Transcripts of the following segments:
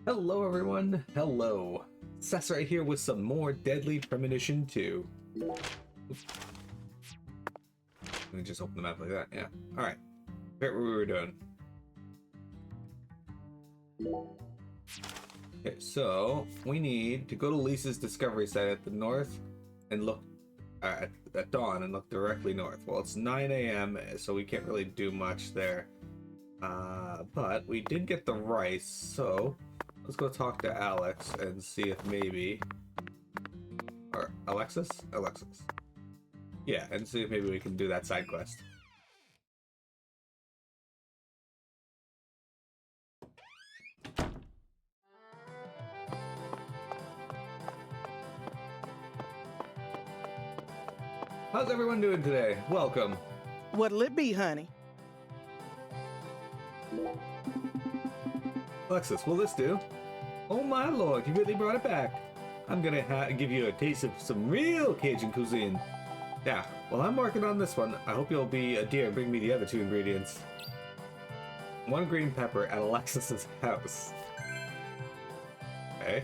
Hello everyone, hello. Sess right here with some more Deadly Premonition 2. Oops. Let me just open the map like that, yeah. Alright, forget what we were doing. Okay, so we need to go to Lisa's discovery site at the north and look at dawn and look directly north. Well, it's 9 a.m, so we can't really do much there. But we did get the rice, so let's go talk to Alex and see if maybe... Or Alexis? Alexis. Yeah, and see if maybe we can do that side quest. How's everyone doing today? Welcome. What'll it be, honey? Alexis, will this do? Oh my lord, you really brought it back. I'm gonna give you a taste of some real Cajun cuisine. Yeah, well I'm working on this one. I hope you'll be a dear and bring me the other two ingredients. 1 green pepper at Alexis's house. Okay.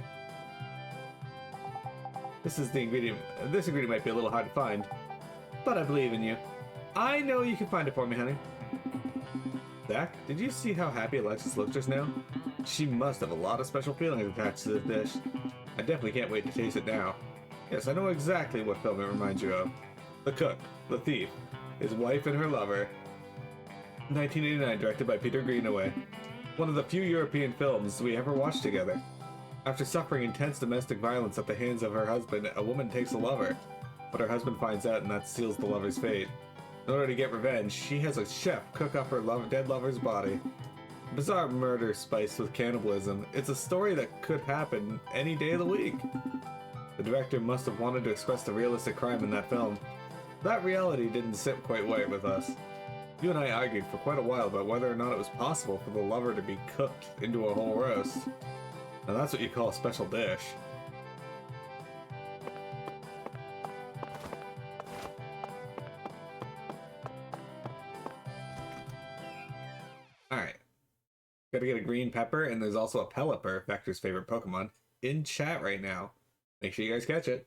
This is the ingredient. This ingredient might be a little hard to find, but I believe in you. I know you can find it for me, honey. Zach, did you see how happy Alexis looked just now? She must have a lot of special feelings attached to this dish. I definitely can't wait to taste it now. Yes, I know exactly what film it reminds you of. The Cook, The Thief, His Wife and Her Lover. 1989, directed by Peter Greenaway. One of the few European films we ever watched together. After suffering intense domestic violence at the hands of her husband, a woman takes a lover. But her husband finds out and that seals the lover's fate. In order to get revenge, she has a chef cook up her dead lover's body. Bizarre murder spiced with cannibalism. It's a story that could happen any day of the week. The director must have wanted to express the realistic crime in that film. That reality didn't sit quite right with us. You and I argued for quite a while about whether or not it was possible for the lover to be cooked into a whole roast. Now that's what you call a special dish. Alright. Gotta get a green pepper, and there's also a Pelipper, Vector's favorite Pokemon, in chat right now. Make sure you guys catch it.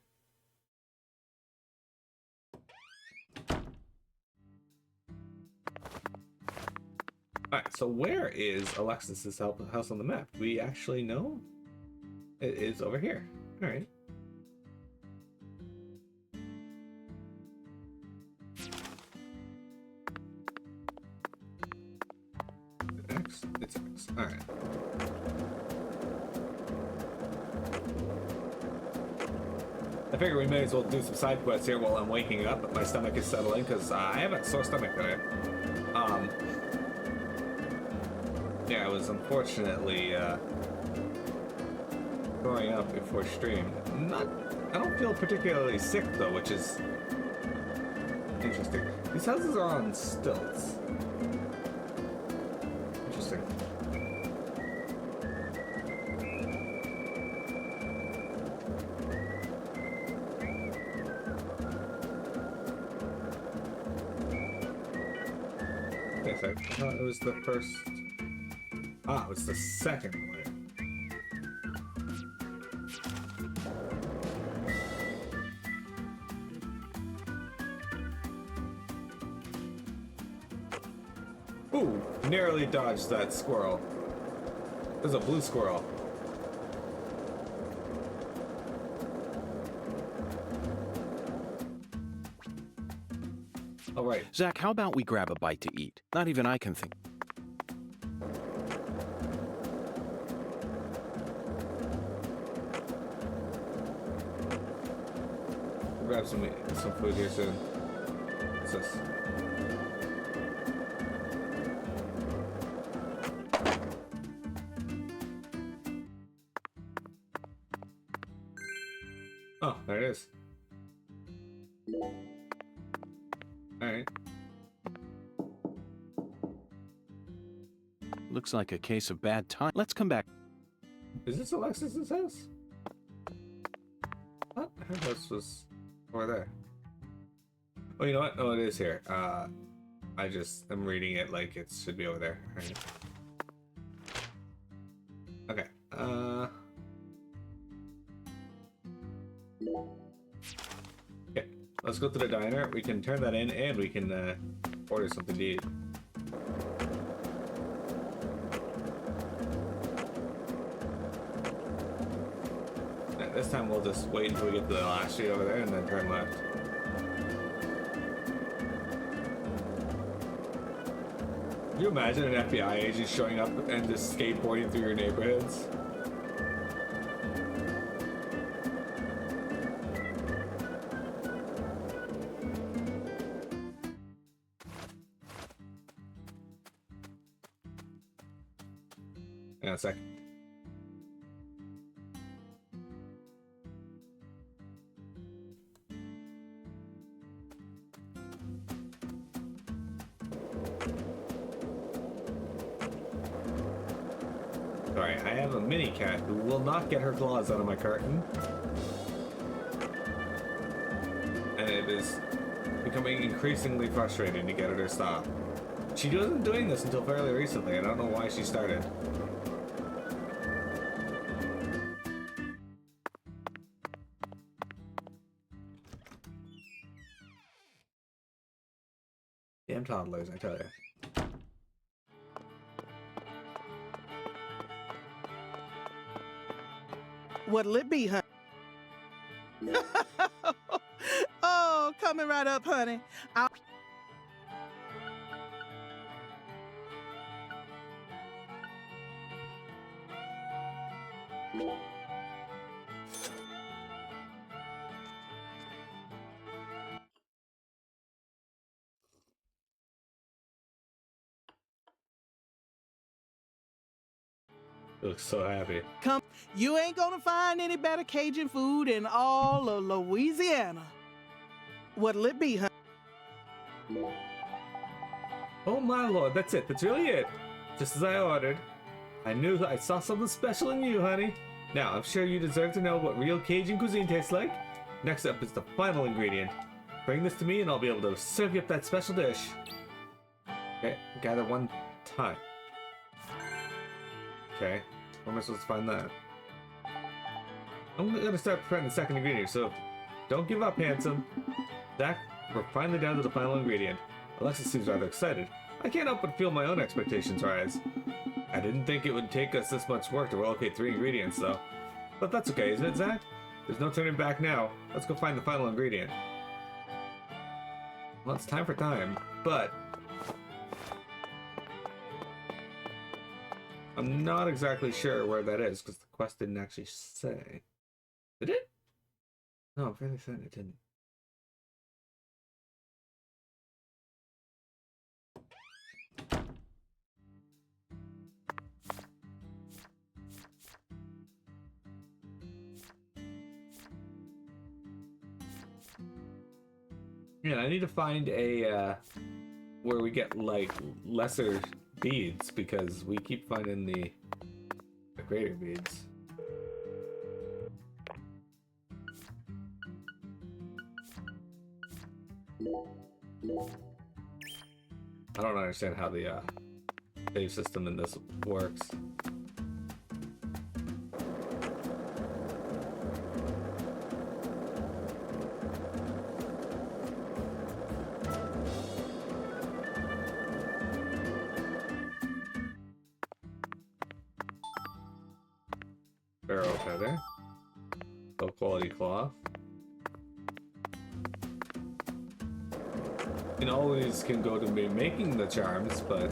Alright, so where is Alexis's house on the map? Do we actually know? It is over here. Alright. X? It's X. Alright. I figure we may as well do some side quests here while I'm waking up, but my stomach is settling, because I have a sore stomach today. Yeah, I was unfortunately throwing up before stream. I don't feel particularly sick though, which is interesting. These houses are on stilts. Interesting. Okay, so I thought it was the first. Ah, it was the second one. Ooh, narrowly dodged that squirrel. There's a blue squirrel. All right. Zach, how about we grab a bite to eat? Not even I can think. Grab some food here soon. What's this? Oh, there it is. Alright. Looks like a case of bad time. Let's come back. Is this Alexis's house? What? Her house was over there. Oh, you know what? Oh, it is here. I'm reading it like it should be over there. All right. Okay. Let's go to the diner. We can turn that in, and we can order something to eat. This time we'll just wait until we get to the last street over there and then turn left. Can you imagine an FBI agent showing up and just skateboarding through your neighborhoods? Hang on a sec. Sorry, I have a mini cat who will not get her claws out of my carton. And it is becoming increasingly frustrating to get her to stop. She wasn't doing this until fairly recently. I don't know why she started. Damn toddlers, I tell you. What'll it be, honey? Oh, coming right up, honey. She looks so happy. Come, you ain't gonna find any better Cajun food in all of Louisiana. What'll it be, honey? Oh my lord, that's it. That's really it. Just as I ordered. I knew I saw something special in you, honey. Now, I'm sure you deserve to know what real Cajun cuisine tastes like. Next up is the final ingredient. Bring this to me and I'll be able to serve you up that special dish. Okay, gather one time. Okay, where am I supposed to find that? I'm gonna start preparing the second ingredient, so don't give up, handsome. Zach, we're finally down to the final ingredient. Alexis seems rather excited. I can't help but feel my own expectations rise. I didn't think it would take us this much work to relocate 3 ingredients, though. But that's okay, isn't it, Zach? There's no turning back now. Let's go find the final ingredient. Well, it's time for time, but I'm not exactly sure where that is, because the quest didn't actually say. Did it? No, I'm fairly certain it didn't. Yeah, I need to find a, where we get, like, lesser beads, because we keep finding the greater beads. I don't understand how the save system in this works. Barrel feather, low quality cloth. And always can go to me making the charms, but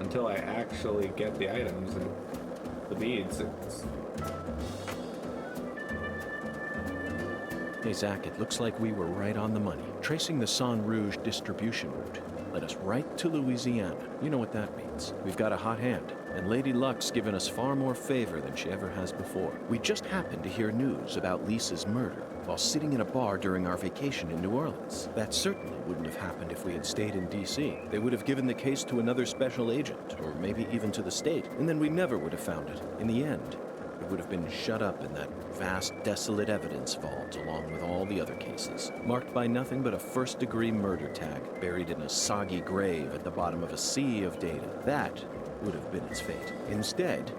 until I actually get the items and the beads, it's... Hey, Zach, it looks like we were right on the money. Tracing the Sang Rouge distribution route led us right to Louisiana. You know what that means. We've got a hot hand, and Lady Luck's given us far more favor than she ever has before. We just happened to hear news about Lisa's murder while sitting in a bar during our vacation in New Orleans. That certainly wouldn't have happened if we had stayed in D.C. They would have given the case to another special agent, or maybe even to the state, and then we never would have found it. In the end, it would have been shut up in that vast, desolate evidence vault along with all the other cases, marked by nothing but a first-degree murder tag buried in a soggy grave at the bottom of a sea of data. That would have been its fate. Instead,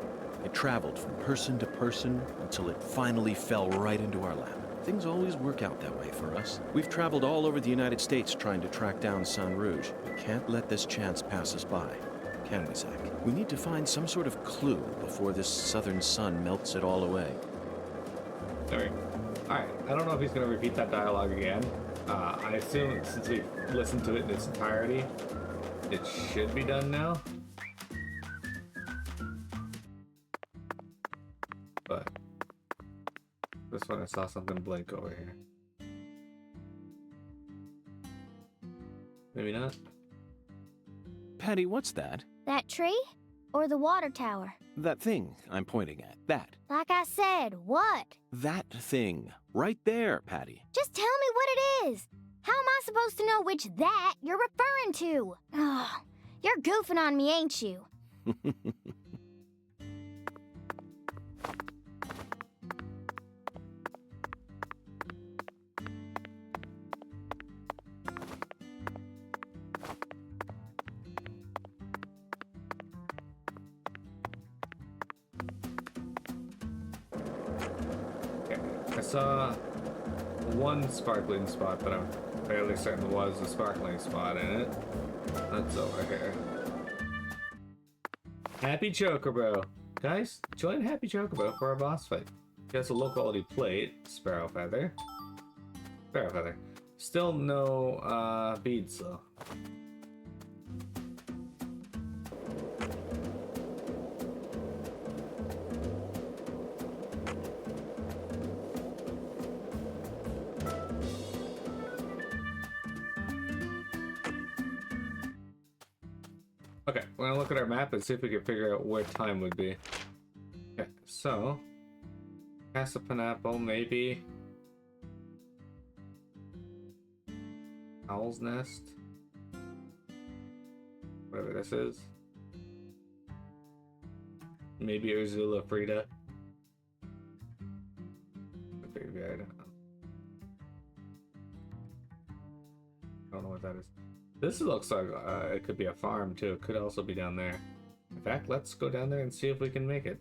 it traveled from person to person until it finally fell right into our lap. Things always work out that way for us. We've traveled all over the United States trying to track down San Rouge. We can't let this chance pass us by, can we, Zach? We need to find some sort of clue before this southern sun melts it all away. Sorry. Alright, I don't know if he's going to repeat that dialogue again. I assume since we've listened to it in its entirety, it should be done now. But this one I saw something blink over here. Maybe not. Patty, what's that? That tree? Or the water tower? That thing I'm pointing at. That. Like I said, what? That thing. Right there, Patty. Just tell me what it is. How am I supposed to know which that you're referring to? Oh, you're goofing on me, ain't you? I saw one sparkling spot, but I'm fairly certain was a sparkling spot in it. That's over here. Happy Chocobo. Guys, join Happy Chocobo for our boss fight. He has a low quality plate, Sparrow Feather. Sparrow Feather. Still no beads though. Okay, we're gonna look at our map and see if we can figure out where Thyme would be. Okay, so Casa Pineapple, maybe. Owl's Nest. Whatever this is. Maybe Urzula Frida. Maybe I don't know what that is. This looks like it could be a farm too. It could also be down there. In fact, let's go down there and see if we can make it.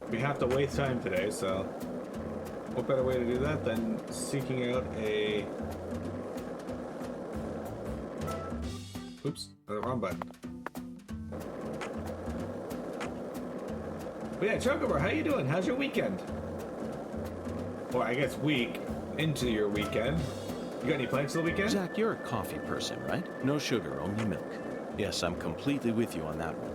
We have to waste time today, so what better way to do that than seeking out a... Oops, the wrong button. But yeah, Chocobo, how you doing? How's your weekend? Or I guess week into your weekend. You got any plans for the weekend? Zach, you're a coffee person, right? No sugar, only milk. Yes, I'm completely with you on that one.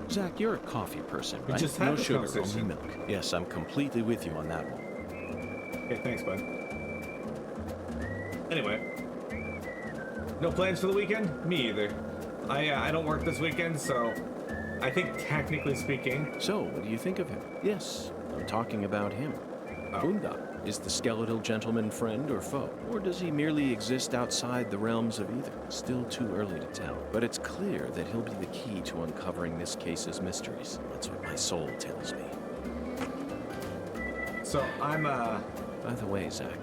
Zach, you're a coffee person, right? just had No this sugar, only conversation. milk. Yes, I'm completely with you on that one. Okay, thanks, bud. Anyway. No plans for the weekend? Me either. I don't work this weekend, so I think technically speaking... So, what do you think of him? Yes, I'm talking about him. Oh. Boondock. Is the skeletal gentleman friend or foe? Or does he merely exist outside the realms of either? Still too early to tell. But it's clear that he'll be the key to uncovering this case's mysteries. That's what my soul tells me. So, I'm, By the way, Zach,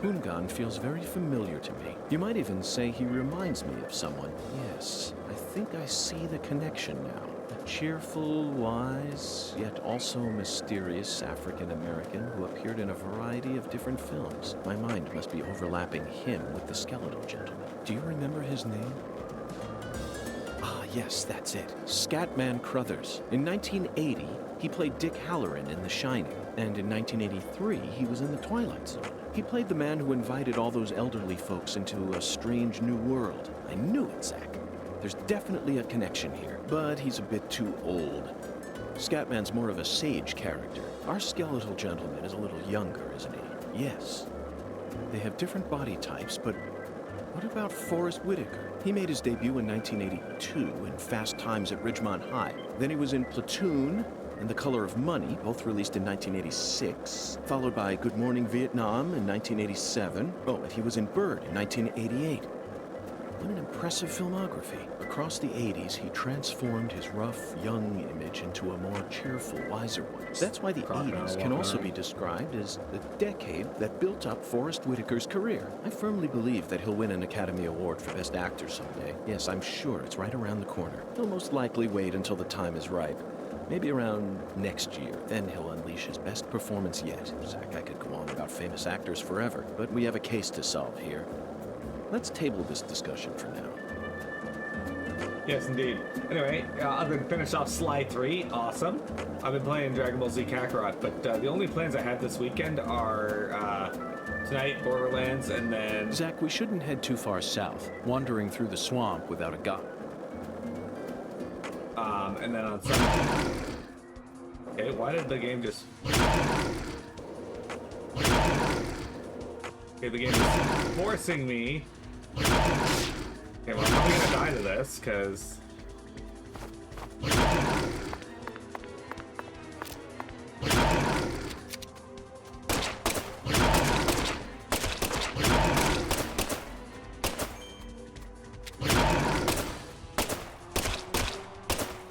Boongan feels very familiar to me. You might even say he reminds me of someone. Yes, I think I see the connection now. A cheerful, wise, yet also mysterious African-American who appeared in a variety of different films. My mind must be overlapping him with the skeletal gentleman. Do you remember his name? Ah, yes, that's it. Scatman Crothers. In 1980, he played Dick Halloran in The Shining. And in 1983, he was in The Twilight Zone. He played the man who invited all those elderly folks into a strange new world. I knew it, Zach. There's definitely a connection here, but he's a bit too old. Scatman's more of a sage character. Our skeletal gentleman is a little younger, isn't he? Yes. They have different body types, but what about Forrest Whitaker? He made his debut in 1982 in Fast Times at Ridgemont High. Then he was in Platoon and The Color of Money, both released in 1986, followed by Good Morning Vietnam in 1987. Oh, and he was in Bird in 1988. What an impressive filmography. Across the 80s, he transformed his rough, young image into a more cheerful, wiser one. That's why the Crocodile 80s can walking also around. be described as the decade that built up Forrest Whitaker's career. I firmly believe that he'll win an Academy Award for Best Actor someday. Yes, I'm sure it's right around the corner. He'll most likely wait until the time is ripe. Maybe around next year. Then he'll unleash his best performance yet. Zach, I could go on about famous actors forever, but we have a case to solve here. Let's table this discussion for now. Yes, indeed. Anyway, other than finish off Sly 3, awesome. I've been playing Dragon Ball Z Kakarot, but the only plans I have this weekend are tonight, Borderlands, and then... Zach, we shouldn't head too far south, wandering through the swamp without a guide. And then on Sunday... Okay, why did the game just... Okay, the game is forcing me... Okay, well, I'm probably gonna die to this, because...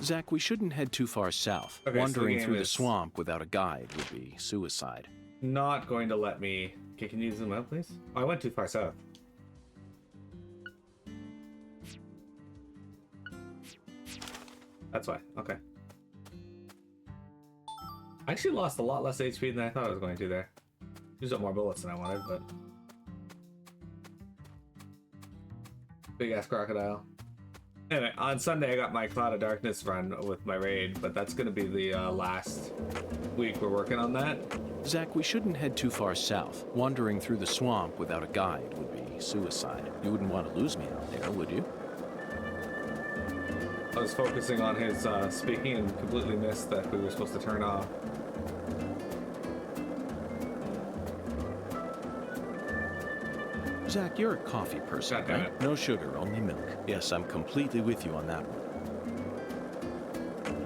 Zach, we shouldn't head too far south. Okay, so the Wandering game through the is- swamp without a guide would be suicide. Not going to let me... Okay, can you zoom out, please? Oh, I went too far south. That's why. Okay. I actually lost a lot less HP than I thought I was going to there. Used up more bullets than I wanted, but... Big ass crocodile. Anyway, on Sunday I got my Cloud of Darkness run with my raid, but that's going to be the last week we're working on that. Zach, we shouldn't head too far south. Wandering through the swamp without a guide would be suicide. You wouldn't want to lose me out there, would you? I was focusing on his speaking and completely missed that we were supposed to turn off. Zach, you're a coffee person, God damn right? it. No sugar, only milk. Yes, I'm completely with you on that one.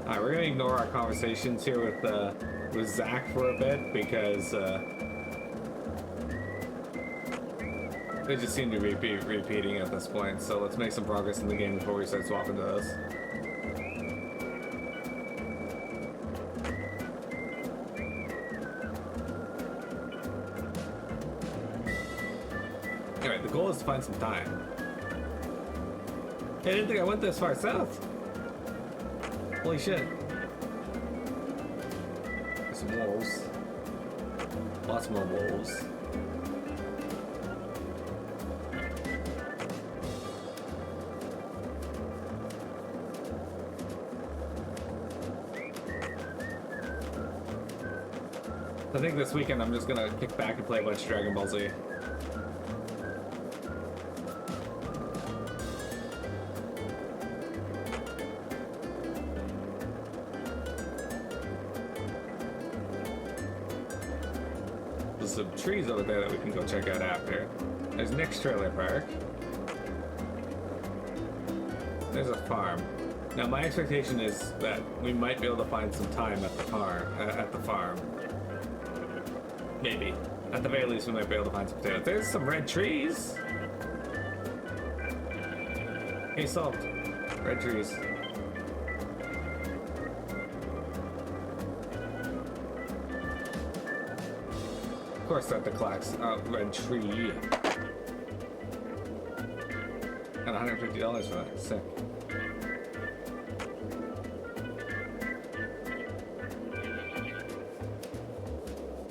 Alright, we're gonna ignore our conversations here with Zach for a bit because they just seem to be repeating at this point. So let's make some progress in the game before we start swapping to those. Anyway, the goal is to find some time. Hey, I didn't think I went this far south. Holy shit. There's some wolves. Lots more wolves. I think this weekend I'm just gonna kick back and play a bunch of Dragon Ball Z. There's some trees over there that we can go check out after. There's Nick's trailer park. There's a farm. Now my expectation is that we might be able to find some time at the farm. Maybe. At the very least, we might be able to find some potatoes. There's some red trees. Hey, salt. Red trees. Of course, that the clocks. Red tree. Got $150 for that. Sick.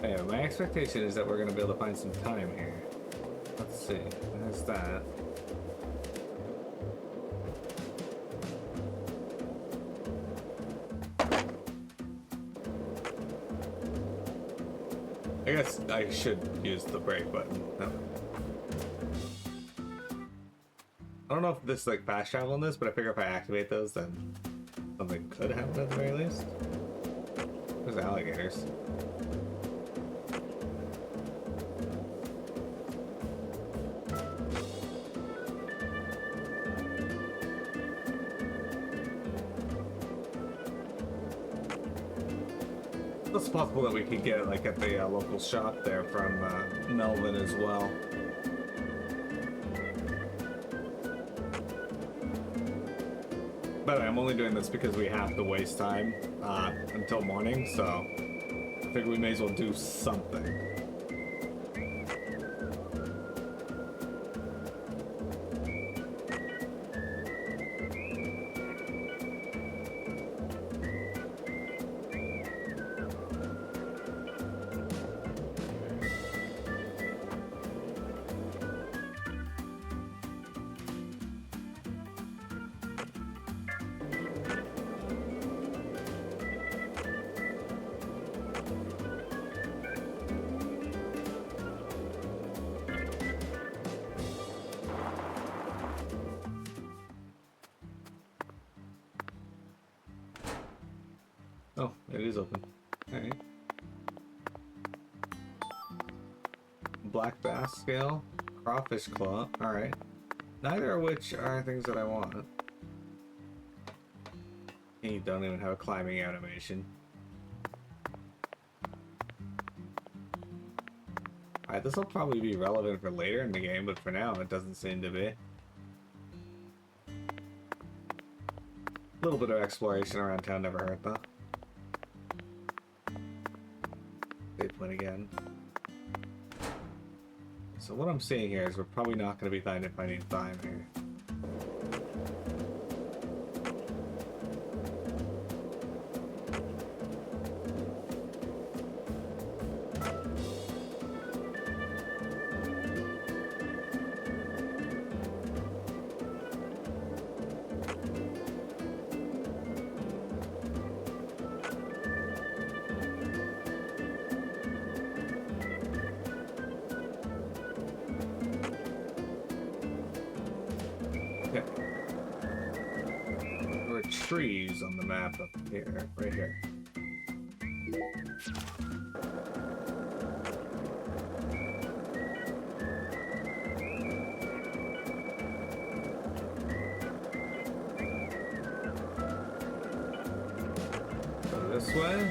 Anyway, my expectation is that we're going to be able to find some time here. Let's see. There's that. I guess I should use the brake button. No. I don't know if this is like fast travel in this, but I figure if I activate those, then something could happen at the very least. There's alligators. It's possible that we could get it like at the local shop there from Melvin as well. By the way, I'm only doing this because we have to waste time until morning, so I figure we may as well do something. Oh, it is open. Alright. Black bass scale, crawfish claw. Alright. Neither of which are things that I want. And you don't even have a climbing animation. Alright, this will probably be relevant for later in the game, but for now it doesn't seem to be. A little bit of exploration around town never hurt though. Save point again. So what I'm seeing here is we're probably not going to be finding Thyme here. Okay. There are trees on the map up here, right here. Go this way.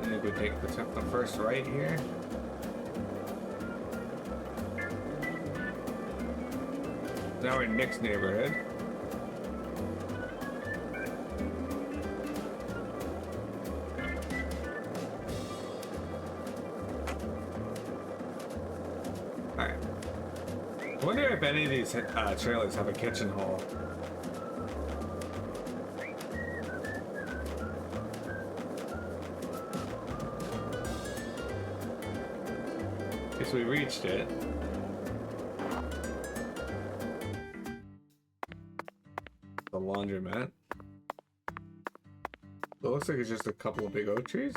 I think we take the first right here. Now we're in Nick's neighborhood. Alright. I wonder if any of these trailers have a kitchen hole. Guess we reached it. The laundromat. It looks like it's just a couple of big oak trees.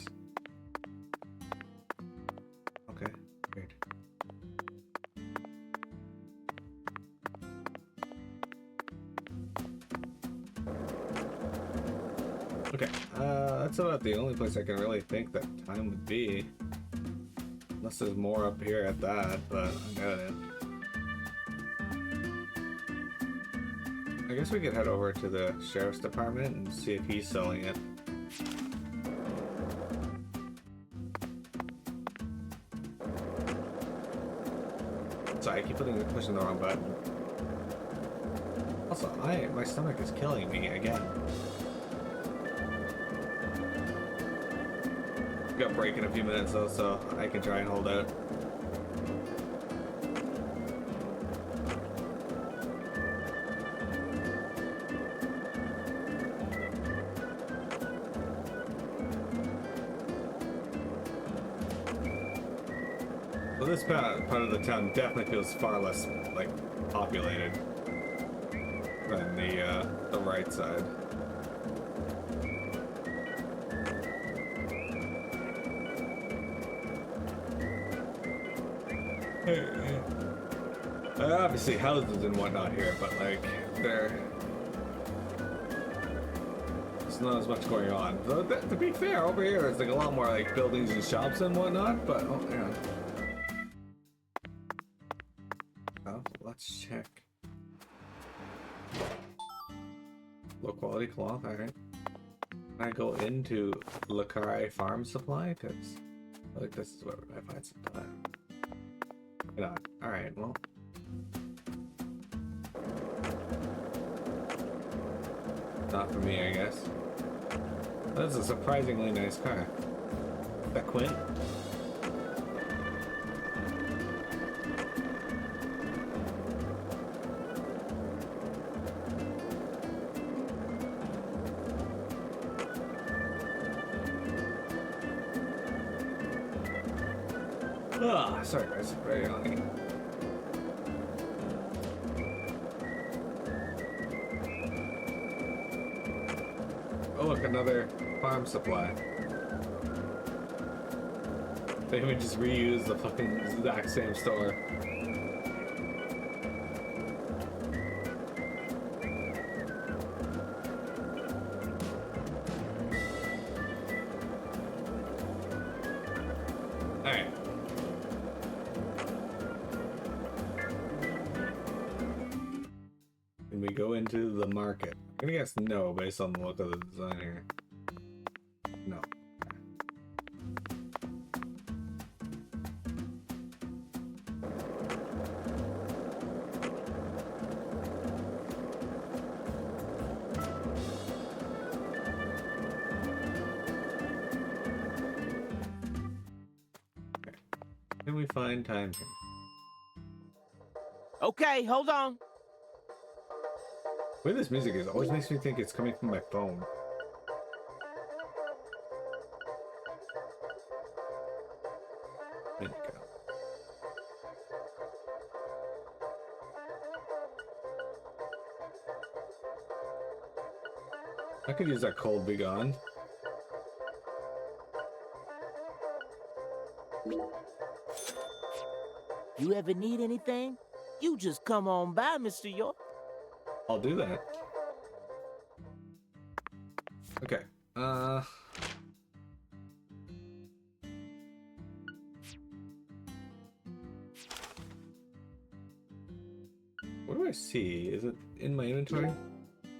Okay, weird. Okay, that's about the only place I can really think that Thyme would be. Unless there's more up here at that, but I got it. I guess we could head over to the sheriff's department and see if he's selling it. Sorry, I keep pushing the wrong button. Also, my stomach is killing me again. Got a break in a few minutes though, so I can try and hold out. Well, this part of the town definitely feels far less, like, populated than the right side. Obviously houses and whatnot here, but like there's not as much going on. Though, to be fair, over here there's like a lot more like buildings and shops and whatnot. But oh yeah. Oh, let's check. Low quality cloth. All right. Can I go into Lacarai Farm Supply? Because I think this is where I find supply. Not. Alright, well. Not for me, I guess. That's a surprisingly nice car. Is that Quinn? Ah, sorry guys, very early. Oh look, another farm supply. They would just reuse the fucking exact same store. Alright. Can we go into the market? I'm gonna guess no based on the look of the design here. No. Can we find Thyme here? Okay, hold on. The way this music is always makes me think it's coming from my phone. There you go. I could use that cold be gone. You ever need anything? You just come on by, Mr. York. I'll do that. Okay. What do I see? Is it in my inventory?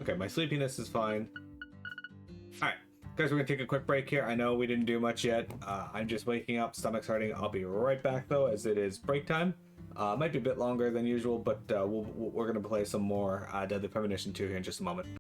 Okay, my sleepiness is fine. Alright, guys, we're gonna take a quick break here. I know we didn't do much yet. I'm just waking up, stomach's hurting. I'll be right back though, as it is break time. Might be a bit longer than usual, but we're gonna play some more Deadly Premonition 2 here in just a moment.